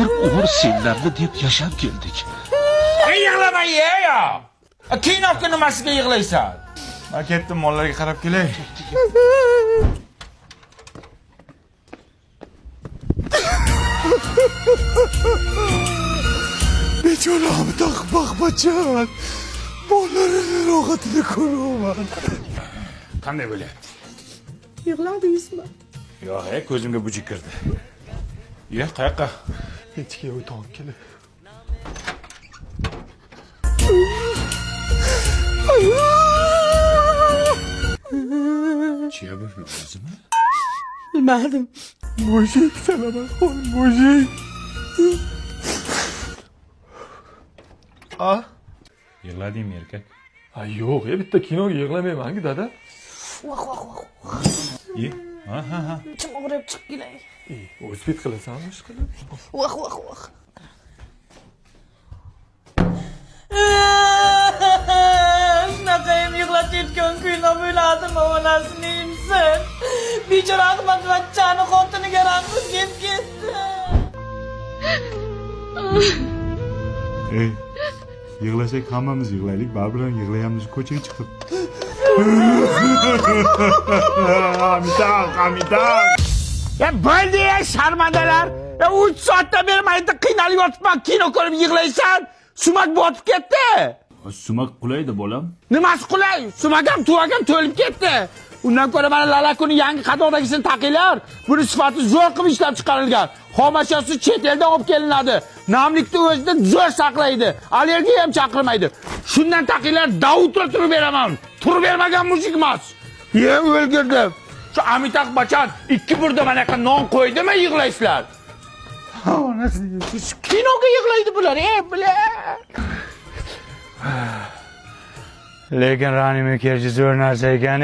bir umr senlarni deb yashab keldik. Yig'lama ya. Kinoga nimasiga yig'laysan? Men ketdim, mollarga qarab kelay. Bechora Amitabh Bachchan. Mollarini rohatini ko'raman. Qanday bo'lyapti? Yig'ladingizmi? Yo'q, ko'zimga bujik kirdi. Yo, qayoqqa? Hechga o'tib olib kelay. Chiya bo'lmasmi? Bilmadim. Mujik salaman, mujik. A? Yig'ladingmi erkak? Ha, yo'q, bitta kinoga yig'lamayman-ku, dada. Voh, voh, voh. Ha. Kim og'rib chiqib kelay. O'zbek qilasanmi, ish qilib? Voh, voh, voh. Shunaqayam yig'latayotgan kuylar bo'ladimi, onasini imsin. Bechora Ahmad Bachchani xotiniga rahmat kelib ketdi. Yig'lasak hammamiz yig'laylik, baribir yig'layamiz ko'chaga chiqib. Amitabh. Ya bo'ldi ya sharmandalar. Ya 3 soatdan beri mayda qiynalib yotibman, kino ko'rib yig'laysan. Sumak botib ketdi. Sumak qulaydi bolam. Nimasi qulay? Sumak ham tuvak ham to'lib ketdi. Undan ko'ra mana Lalakuni yangi qadoqdagisini taqinglar. Buni sifati zo'r qilib ishlab chiqarilgan. Xomashyosi chet eldan olib kelinadi. Namlikni o'zida zo'r saqlaydi. Allergiya ham chaqirmaydi. Shundan taqinglar, Davudga turib beraman. Turib bermagan mujik emas. Ye, o'lgirdim. Shu Amitabh Bachchan 2 burda mana yoqqa non qo'ydimi yig'laysizlar? Onasi kinoga yig'laydi bular, bular. Lekin Rani Mukerji zo'r narsa ekan.